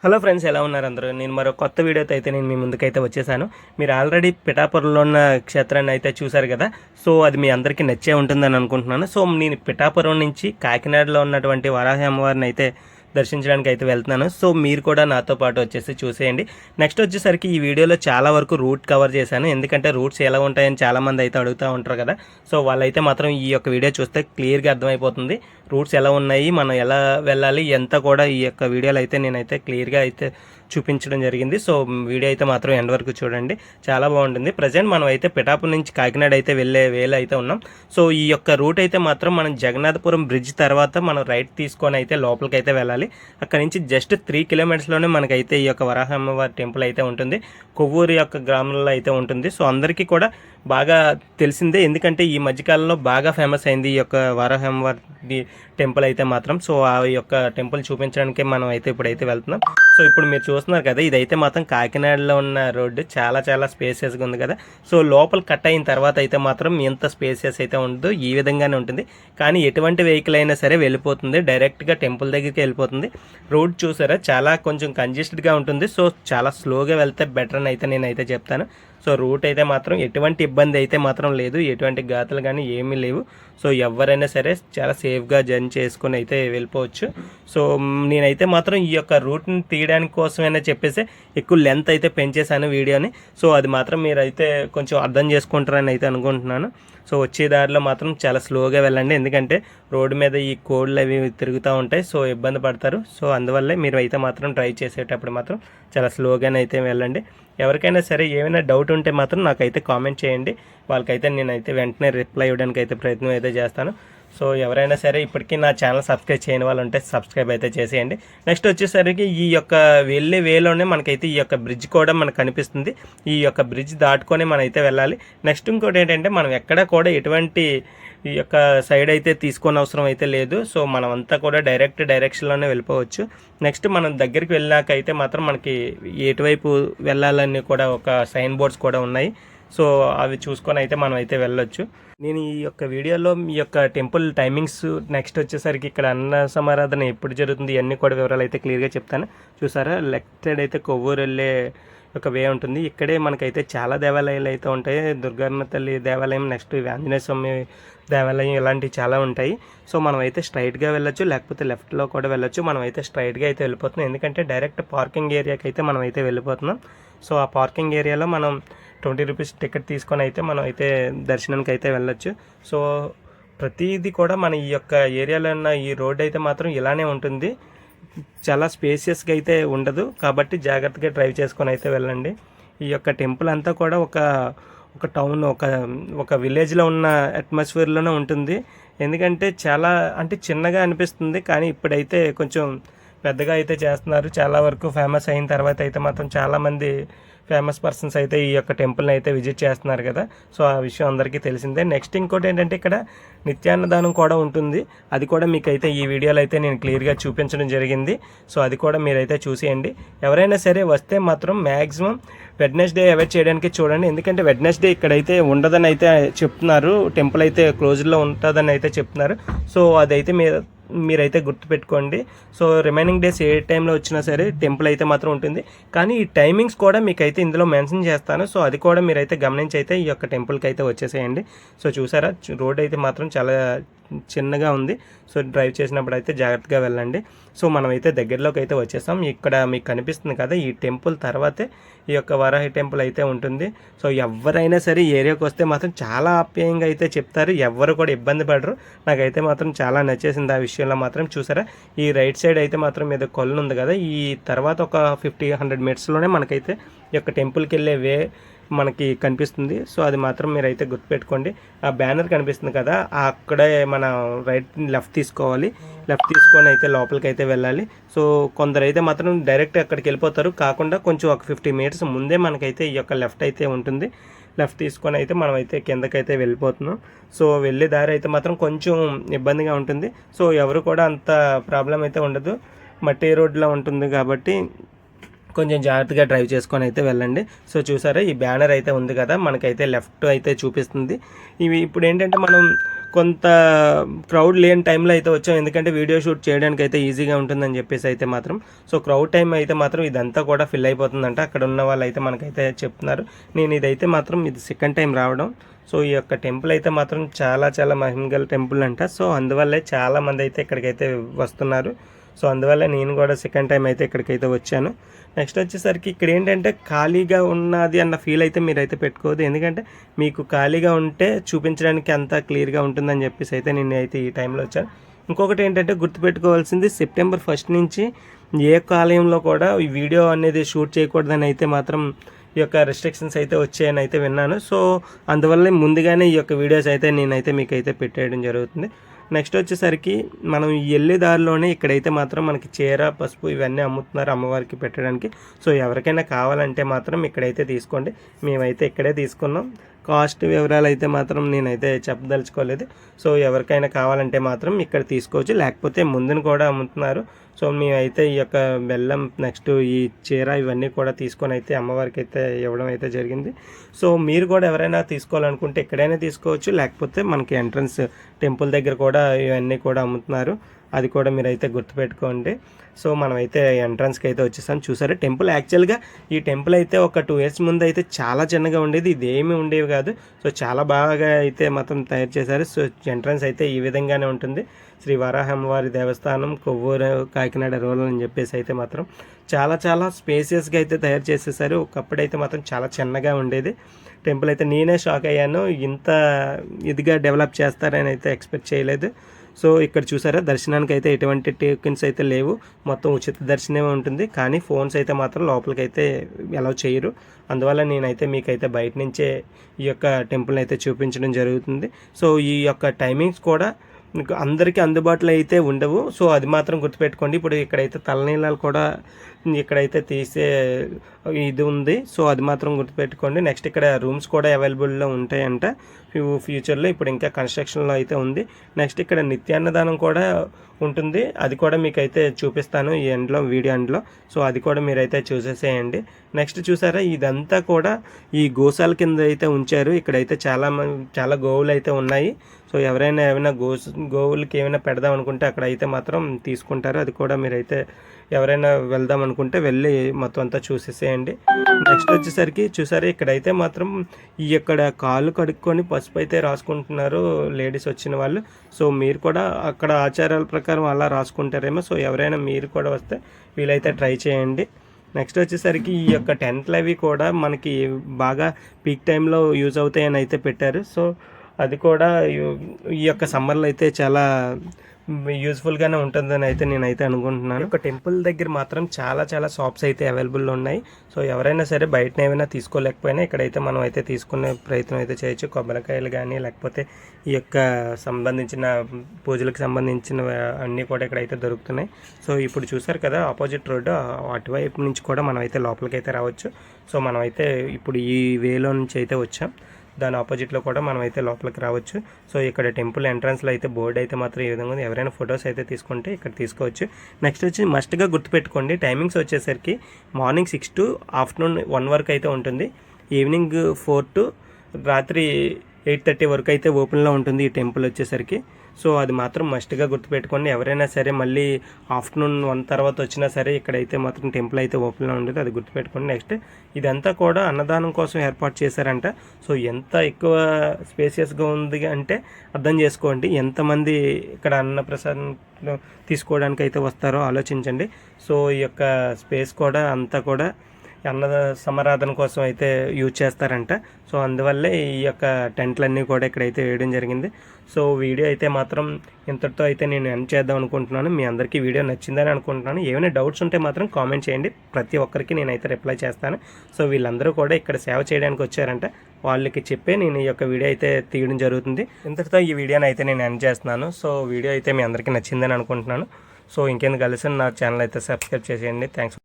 Hello friends, ఎలా ఉన్నారు అందరూ? నేను మరో కొత్త వీడియోతో అయితే నేను మీ ముందుకైతే వచ్చేసాను. మీరు ఆల్రెడీ పిఠాపురంలో ఉన్న క్షేత్రాన్ని అయితే చూశారు కదా. సో అది మీ అందరికీ నచ్చే ఉంటుందని అనుకుంటున్నాను. సో నేను పిఠాపురం నుంచి కాకినాడలో ఉన్నటువంటి వరాహి అమ్మవారిని అయితే దర్శించడానికి అయితే వెళ్తున్నాను. సో మీరు కూడా నాతో పాటు వచ్చేసి చూసేయండి. నెక్స్ట్ వచ్చేసరికి ఈ వీడియోలో చాలా వరకు రూట్ కవర్ చేశాను, ఎందుకంటే రూట్స్ ఎలా ఉంటాయని చాలామంది అయితే అడుగుతూ ఉంటారు కదా. సో వాళ్ళైతే మాత్రం ఈ యొక్క వీడియో చూస్తే క్లియర్గా అర్థమైపోతుంది రూట్స్ ఎలా ఉన్నాయి, మనం ఎలా వెళ్ళాలి, ఎంత కూడా ఈ యొక్క వీడియోలో అయితే నేనైతే క్లియర్గా అయితే చూపించడం జరిగింది. సో వీడియో అయితే మాత్రం ఎండ్ వరకు చూడండి, చాలా బాగుంటుంది. ప్రజెంట్ మనం అయితే పిఠాపురం నుంచి కాకినాడ అయితే వెళ్ళే వేలు అయితే ఉన్నాం. సో ఈ యొక్క రూట్ అయితే మాత్రం మనం జగన్నాథపురం బ్రిడ్జ్ తర్వాత మనం రైట్ తీసుకొని అయితే లోపలికి అయితే వెళ్ళాలి. అక్కడ నుంచి జస్ట్ 3 కిలోమీటర్స్లోనే మనకైతే ఈ యొక్క వరాహ అమ్మవారి టెంపుల్ అయితే ఉంటుంది. కొవ్వూరు యొక్క గ్రామంలో అయితే ఉంటుంది. సో అందరికీ కూడా బాగా తెలిసిందే, ఎందుకంటే ఈ మధ్యకాలంలో బాగా ఫేమస్ అయింది ఈ యొక్క వరాహ అమ్మవారి టెంపుల్ అయితే మాత్రం. సో ఆ యొక్క టెంపుల్ చూపించడానికి మనం అయితే ఇప్పుడైతే వెళ్తున్నాం. సో ఇప్పుడు మీరు చూస్తున్నారు కదా, ఇదైతే మాత్రం కాకినాడలో ఉన్న రోడ్డు చాలా చాలా స్పేసియస్గా ఉంది కదా. సో లోపల కట్ అయిన తర్వాత అయితే మాత్రం ఎంత స్పేసియస్ అయితే ఉండదు, ఈ విధంగానే ఉంటుంది. కానీ ఎటువంటి వెహికల్ అయినా సరే వెళ్ళిపోతుంది, డైరెక్ట్గా టెంపుల్ దగ్గరికి వెళ్ళిపోతుంది. రోడ్ చూసారా, చాలా కొంచెం కంజెస్టెడ్గా ఉంటుంది. సో చాలా స్లోగా వెళ్తే బెటర్ అని అయితే నేనైతే చెప్తాను. సో రూట్ అయితే మాత్రం ఎటువంటి ఇబ్బంది అయితే మాత్రం లేదు, ఎటువంటి గాతలు కానీ ఏమీ లేవు. సో ఎవరైనా సరే చాలా సేఫ్గా జర్నీ చేసుకుని అయితే వెళ్ళిపోవచ్చు. సో నేనైతే మాత్రం ఈ యొక్క రూట్ని తీయడానికి కోసమైనా చెప్పేసి ఎక్కువ లెంత్ అయితే పెంచేశాను వీడియోని. సో అది మాత్రం మీరైతే కొంచెం అర్థం చేసుకుంటారని అయితే అనుకుంటున్నాను. సో వచ్చే దారిలో మాత్రం చాలా స్లోగా వెళ్ళండి, ఎందుకంటే రోడ్డు మీద ఈ కోళ్ళు అవి తిరుగుతూ ఉంటాయి. సో ఇబ్బంది పడతారు. సో అందువల్లే మీరు అయితే మాత్రం డ్రైవ్ చేసేటప్పుడు మాత్రం చాలా స్లోగానే అయితే వెళ్ళండి. ఎవరికైనా సరే ఏమైనా డౌట్ ఉంటే మాత్రం నాకైతే కామెంట్ చేయండి, వాళ్ళకైతే నేనైతే వెంటనే రిప్లై ఇవ్వడానికి అయితే ప్రయత్నం అయితే చేస్తాను. సో ఎవరైనా సరే ఇప్పటికీ నా ఛానల్ సబ్స్క్రైబ్ చేయని వాళ్ళు ఉంటే సబ్స్క్రైబ్ అయితే చేసేయండి. నెక్స్ట్ వచ్చేసరికి ఈ యొక్క వెళ్ళే వేలోనే మనకైతే ఈ యొక్క బ్రిడ్జ్ కూడా మనకు కనిపిస్తుంది. ఈ యొక్క బ్రిడ్జ్ దాటుకొని మనం అయితే వెళ్ళాలి. నెక్స్ట్ ఇంకోటి ఏంటంటే, మనం ఎక్కడ కూడా ఎటువంటి ఈ యొక్క సైడ్ అయితే తీసుకొని అవసరం అయితే లేదు. సో మనం అంతా కూడా డైరెక్షన్లోనే వెళ్ళిపోవచ్చు. నెక్స్ట్ మనం దగ్గరికి వెళ్ళాక అయితే మాత్రం మనకి ఎటువైపు వెళ్ళాలని కూడా ఒక సైన్ బోర్డ్స్ కూడా ఉన్నాయి. సో అవి చూసుకొని అయితే మనం అయితే వెళ్ళొచ్చు. నేను ఈ యొక్క వీడియోలో మీ యొక్క టెంపుల్ టైమింగ్స్, నెక్స్ట్ వచ్చేసరికి ఇక్కడ అన్న సమారాధన ఎప్పుడు జరుగుతుంది, ఇవన్నీ కూడా వివరాలు అయితే క్లియర్గా చెప్తాను. చూసారా, లెఫ్ట్ సైడ్ అయితే కొవ్వూరు వెళ్ళే ఒక వే ఉంటుంది. ఇక్కడే మనకైతే చాలా దేవాలయాలు అయితే ఉంటాయి. దుర్గమ్మ తల్లి దేవాలయం, నెక్స్ట్ ఆంజనేయ స్వామి దేవాలయం, ఇలాంటివి చాలా ఉంటాయి. సో మనం అయితే స్ట్రైట్గా వెళ్ళొచ్చు, లేకపోతే లెఫ్ట్లో కూడా వెళ్ళొచ్చు. మనం అయితే స్ట్రైట్గా అయితే వెళ్ళిపోతున్నాం, ఎందుకంటే డైరెక్ట్ పార్కింగ్ ఏరియాకి అయితే మనం అయితే వెళ్ళిపోతున్నాం. సో ఆ పార్కింగ్ ఏరియాలో మనం 20 రూపీస్ టికెట్ తీసుకొని అయితే మనం అయితే దర్శనానికి అయితే వెళ్ళొచ్చు. సో ప్రతిదీ కూడా మన ఈ యొక్క ఏరియాలో ఉన్న ఈ రోడ్ అయితే మాత్రం ఇలానే ఉంటుంది, చాలా స్పేసియస్గా అయితే ఉండదు. కాబట్టి జాగ్రత్తగా డ్రైవ్ చేసుకొని అయితే వెళ్ళండి. ఈ యొక్క టెంపుల్ అంతా కూడా ఒక టౌన్, ఒక విలేజ్లో ఉన్న అట్మాస్ఫియర్లోనే ఉంటుంది. ఎందుకంటే చాలా అంటే చిన్నగా అనిపిస్తుంది, కానీ ఇప్పుడైతే కొంచెం పెద్దగా అయితే చేస్తున్నారు. చాలా వరకు ఫేమస్ అయిన తర్వాత అయితే మాత్రం చాలామంది ఫేమస్ పర్సన్స్ అయితే ఈ యొక్క టెంపుల్ని అయితే విజిట్ చేస్తున్నారు కదా. సో ఆ విషయం అందరికీ తెలిసిందే. నెక్స్ట్ ఇంకోటి ఏంటంటే, ఇక్కడ నిత్యాన్నదానం కూడా ఉంటుంది. అది కూడా మీకైతే ఈ వీడియోలో అయితే నేను క్లియర్గా చూపించడం జరిగింది. సో అది కూడా మీరైతే చూసేయండి. ఎవరైనా సరే వస్తే మాత్రం మ్యాక్సిమం వెడ్నెస్డే అవాయిడ్ చేయడానికి చూడండి, ఎందుకంటే వెడ్నెస్డే ఇక్కడైతే ఉండదని అయితే చెప్తున్నారు, టెంపుల్ అయితే క్లోజ్లో ఉంటుందని అయితే చెప్తున్నారు. సో అదైతే మీరైతే గుర్తుపెట్టుకోండి. సో రిమైనింగ్ డేస్ ఏ టైంలో వచ్చినా సరే టెంపుల్ అయితే మాత్రం ఉంటుంది. కానీ ఈ టైమింగ్స్ కూడా మీకైతే ఇందులో మెన్షన్ చేస్తాను. సో అది కూడా మీరైతే గమనించి అయితే ఈ యొక్క టెంపుల్కి అయితే వచ్చేసేయండి. సో చూసారా, రోడ్ అయితే మాత్రం చాలా చిన్నగా ఉంది. సో డ్రైవ్ చేసినప్పుడు అయితే జాగ్రత్తగా వెళ్ళండి. సో మనమైతే దగ్గరలోకి అయితే వచ్చేసాం. ఇక్కడ మీకు కనిపిస్తుంది కదా, ఈ టెంపుల్ తర్వాతే ఈ యొక్క వరాహి టెంపుల్ అయితే ఉంటుంది. సో ఎవరైనా సరే ఈ ఏరియాకి వస్తే మాత్రం చాలా ఆప్యాయంగా అయితే చెప్తారు, ఎవరు కూడా ఇబ్బంది పడరు. నాకైతే మాత్రం చాలా నచ్చేసింది ఆ విషయంలో మాత్రం. చూసారా, ఈ రైట్ సైడ్ అయితే మాత్రం మీద కొలను ఉంది కదా, ఈ తర్వాత ఒక 50-100 మీటర్స్లోనే మనకైతే ఈ యొక్క టెంపుల్కి వెళ్ళే వే మనకి కనిపిస్తుంది. సో అది మాత్రం మీరైతే గుర్తుపెట్టుకోండి. ఆ బ్యానర్ కనిపిస్తుంది కదా, అక్కడే మన లెఫ్ట్ తీసుకోవాలి. లెఫ్ట్ తీసుకొని అయితే లోపలికి అయితే వెళ్ళాలి. సో కొందరైతే మాత్రం డైరెక్ట్ అక్కడికి వెళ్ళిపోతారు, కాకుండా కొంచెం ఒక 50 మీటర్స్ ముందే మనకైతే ఈ యొక్క లెఫ్ట్ అయితే ఉంటుంది. లెఫ్ట్ తీసుకొని అయితే మనం అయితే కిందకైతే వెళ్ళిపోతున్నాం. సో వెళ్ళే దారి అయితే మాత్రం కొంచెం ఇబ్బందిగా ఉంటుంది. సో ఎవరు కూడా అంత ప్రాబ్లం అయితే ఉండదు, మట్టి రోడ్లో ఉంటుంది కాబట్టి కొంచెం జాగ్రత్తగా డ్రైవ్ చేసుకొని అయితే వెళ్ళండి. సో చూసారా, ఈ బ్యానర్ అయితే ఉంది కదా, మనకైతే లెఫ్ట్ అయితే చూపిస్తుంది. ఇవి ఇప్పుడు ఏంటంటే మనం కొంత క్రౌడ్ లేని టైంలో అయితే వచ్చాం, ఎందుకంటే వీడియో షూట్ చేయడానికి అయితే ఈజీగా ఉంటుందని చెప్పేసి అయితే మాత్రం. సో క్రౌడ్ టైం అయితే మాత్రం ఇదంతా కూడా ఫిల్ అయిపోతుందంట, అక్కడ ఉన్న వాళ్ళు అయితే మనకైతే చెప్తున్నారు. నేను ఇదైతే మాత్రం ఇది సెకండ్ టైం రావడం. సో ఈ యొక్క టెంపుల్ అయితే మాత్రం చాలా చాలా మహిమగల టెంపుల్ అంట. సో అందువల్లే చాలామంది అయితే ఇక్కడికైతే వస్తున్నారు. సో అందువల్ల నేను కూడా సెకండ్ టైం అయితే ఇక్కడికైతే వచ్చాను. నెక్స్ట్ వచ్చేసరికి ఇక్కడ ఏంటంటే ఖాళీగా ఉన్నది అన్న ఫీల్ అయితే మీరైతే పెట్టుకోవద్దు, ఎందుకంటే మీకు ఖాళీగా ఉంటే చూపించడానికి అంతా క్లియర్గా ఉంటుందని చెప్పేసి అయితే నేను అయితే ఈ టైంలో వచ్చాను. ఇంకొకటి ఏంటంటే గుర్తుపెట్టుకోవాల్సింది, సెప్టెంబర్ 1 నుంచి ఏ ఆలయంలో కూడా ఈ వీడియో అనేది షూట్ చేయకూడదని అయితే మాత్రం ఈ యొక్క రెస్ట్రిక్షన్స్ అయితే వచ్చాయని అయితే విన్నాను. సో అందువల్ల ముందుగానే ఈ యొక్క వీడియోస్ అయితే నేనైతే మీకైతే పెట్టేయడం జరుగుతుంది. నెక్స్ట్ వచ్చేసరికి మనం వెళ్ళే దారిలోనే ఇక్కడైతే మాత్రం మనకి చీర, పసుపు ఇవన్నీ అమ్ముతున్నారు అమ్మవారికి పెట్టడానికి. సో ఎవరికైనా కావాలంటే మాత్రం ఇక్కడైతే తీసుకోండి. మేమైతే ఇక్కడే తీసుకున్నాం. కాస్ట్ వివరాలు అయితే మాత్రం నేనైతే చెప్పదలుచుకోలేదు. సో ఎవరికైనా కావాలంటే మాత్రం ఇక్కడ తీసుకోవచ్చు, లేకపోతే ముందుని కూడా అమ్ముతున్నారు. సో మేమైతే ఈ యొక్క బెల్లం, నెక్స్ట్ ఈ చీర ఇవన్నీ కూడా తీసుకొని అయితే అమ్మవారికి అయితే ఇవ్వడం అయితే జరిగింది. సో మీరు కూడా ఎవరైనా తీసుకోవాలనుకుంటే ఇక్కడైనా తీసుకోవచ్చు, లేకపోతే మనకి ఎంట్రన్స్ టెంపుల్ దగ్గర కూడా ఇవన్నీ కూడా అమ్ముతున్నారు, అది కూడా మీరైతే గుర్తుపెట్టుకోండి. సో మనమైతే ఎంట్రన్స్కి అయితే వచ్చేసాం. చూసారా టెంపుల్, యాక్చువల్గా ఈ టెంపుల్ అయితే ఒక 2 years ముందు అయితే చాలా చిన్నగా ఉండేది, ఇదేమీ ఉండేవి కాదు. సో చాలా బాగా అయితే మొత్తం తయారు చేశారు. సో ఎంట్రన్స్ అయితే ఈ విధంగానే ఉంటుంది. శ్రీ వరాహమ్మవారి దేవస్థానం, కొవ్వూరు, కాకినాడ రూరల్ అని చెప్పేసి అయితే మాత్రం చాలా చాలా స్పేసియస్గా అయితే తయారు చేసేసారు. ఒకప్పుడైతే మాత్రం చాలా చిన్నగా ఉండేది టెంపుల్. అయితే నేనే షాక్ అయ్యాను, ఇంత ఇదిగా డెవలప్ చేస్తారని అయితే ఎక్స్పెక్ట్ చేయలేదు. సో ఇక్కడ చూసారా, దర్శనానికి అయితే ఎటువంటి టోకెన్స్ అయితే లేవు, మొత్తం ఉచిత దర్శనమే ఉంటుంది. కానీ ఫోన్స్ అయితే మాత్రం లోపలికి అయితే అలౌ చేయరు. అందువల్ల నేనైతే మీకైతే బయట నుంచే ఈ యొక్క టెంపుల్ని అయితే చూపించడం జరుగుతుంది. సో ఈ యొక్క టైమింగ్స్ కూడా మీకు అందరికీ అందుబాటులో అయితే ఉండవు. సో అది మాత్రం గుర్తుపెట్టుకోండి. ఇప్పుడు ఇక్కడైతే తలనీళ్ళలు కూడా ఇక్కడైతే తీసే ఇది ఉంది. సో అది మాత్రం గుర్తుపెట్టుకోండి. నెక్స్ట్ ఇక్కడ రూమ్స్ కూడా అవైలబుల్లో ఉంటాయంట ఫ్యూచర్లో, ఇప్పుడు ఇంకా కన్స్ట్రక్షన్లో అయితే ఉంది. నెక్స్ట్ ఇక్కడ నిత్యాన్నదానం కూడా ఉంటుంది, అది కూడా మీకైతే చూపిస్తాను ఈ ఎండ్లో, వీడియో ఎండ్లో. సో అది కూడా మీరైతే చూసేసేయండి. నెక్స్ట్ చూసారా, ఇదంతా కూడా ఈ గోశాల కింద అయితే ఉంచారు. ఇక్కడైతే చాలా గోవులు అయితే ఉన్నాయి. సో ఎవరైనా గోవులకి ఏమైనా పెడదాం అనుకుంటే అక్కడ అయితే మాత్రం తీసుకుంటారు. అది కూడా మీరైతే ఎవరైనా వెళ్దాం అనుకుంటే వెళ్ళి మొత్తం అంతా చూసేసేయండి. నెక్స్ట్ వచ్చేసరికి చూసారా, ఇక్కడైతే మాత్రం ఇక్కడ కాళ్ళు కడుక్కొని పసుపు అయితే రాసుకుంటున్నారు లేడీస్ వచ్చిన వాళ్ళు. సో మీరు కూడా అక్కడ ఆచారాల ప్రకారం అలా రాసుకుంటారేమో. సో ఎవరైనా మీరు కూడా వస్తే వీలైతే ట్రై చేయండి. నెక్స్ట్ వచ్చేసరికి ఈ యొక్క టెంట్లు అవి కూడా మనకి బాగా పీక్ టైంలో యూజ్ అవుతాయని అయితే పెట్టారు. సో అది కూడా ఈ యొక్క సమ్మర్లో అయితే చాలా యూజ్ఫుల్గానే ఉంటుందని అయితే నేనైతే అనుకుంటున్నాను. ఒక టెంపుల్ దగ్గర మాత్రం చాలా చాలా షాప్స్ అయితే అవైలబుల్లో ఉన్నాయి. సో ఎవరైనా సరే బయటనే ఏమైనా తీసుకోలేకపోయినా ఇక్కడైతే మనం అయితే తీసుకునే ప్రయత్నం అయితే చేయొచ్చు. కొబ్బరికాయలు కానీ, లేకపోతే ఈ యొక్క సంబంధించిన పూజలకు సంబంధించిన అన్నీ కూడా ఇక్కడైతే దొరుకుతున్నాయి. సో ఇప్పుడు చూసారు కదా ఆపోజిట్ రోడ్డు, అటువైపు నుంచి కూడా మనం అయితే లోపలికి అయితే రావచ్చు. సో మనమైతే ఇప్పుడు ఈ వేలో నుంచి అయితే వచ్చాం, దాని ఆపోజిట్లో కూడా మనం అయితే లోపలికి రావచ్చు. సో ఇక్కడ టెంపుల్ ఎంట్రన్స్లో అయితే బోర్డు అయితే మాత్రం ఈ విధంగా ఉంది. ఎవరైనా ఫొటోస్ అయితే తీసుకుంటే ఇక్కడ తీసుకోవచ్చు. నెక్స్ట్ వచ్చి మస్ట్గా గుర్తుపెట్టుకోండి, టైమింగ్స్ వచ్చేసరికి మార్నింగ్ 6 to ఆఫ్టర్నూన్ 1 వరకు అయితే ఉంటుంది. ఈవినింగ్ 4 to రాత్రి 8:30 వరకు అయితే ఓపెన్లో ఉంటుంది ఈ టెంపుల్ వచ్చేసరికి. సో అది మాత్రం మస్ట్గా గుర్తుపెట్టుకోండి. ఎవరైనా సరే మళ్ళీ ఆఫ్టర్నూన్ 1 తర్వాత వచ్చినా సరే ఇక్కడైతే మాత్రం టెంపుల్ అయితే ఓపెన్లో ఉండదు, అది గుర్తుపెట్టుకోండి. నెక్స్ట్ ఇదంతా కూడా అన్నదానం కోసం ఏర్పాటు చేశారంట. సో ఎంత ఎక్కువ స్పేసియస్గా ఉంది అంటే అర్థం చేసుకోండి, ఎంతమంది ఇక్కడ అన్నప్రసాదం తీసుకోవడానికి అయితే వస్తారో ఆలోచించండి. సో ఈ యొక్క స్పేస్ కూడా అంతా కూడా అన్న సమారాధన కోసం అయితే యూజ్ చేస్తారంట. సో అందువల్లే ఈ యొక్క టెంట్లన్నీ కూడా ఇక్కడైతే వేయడం జరిగింది. సో వీడియో అయితే మాత్రం ఇంతటితో అయితే నేను ఎండ్ చేద్దాం అనుకుంటున్నాను. మీ అందరికీ వీడియో నచ్చిందని అనుకుంటున్నాను. ఏమైనా డౌట్స్ ఉంటే మాత్రం కామెంట్ చేయండి, ప్రతి ఒక్కరికి నేనైతే రిప్లై చేస్తాను. సో వీళ్ళందరూ కూడా ఇక్కడ సేవ చేయడానికి వచ్చారంట, వాళ్ళకి చెప్పే నేను ఈ యొక్క వీడియో అయితే తీయడం జరుగుతుంది. ఇంతటితో ఈ వీడియోని అయితే నేను ఎండ్ చేస్తున్నాను. సో వీడియో అయితే మీ అందరికీ నచ్చిందని అనుకుంటున్నాను. సో ఇంకెందుకు కలిసి నా ఛానల్ అయితే సబ్స్క్రైబ్ చేసేయండి. థ్యాంక్స్.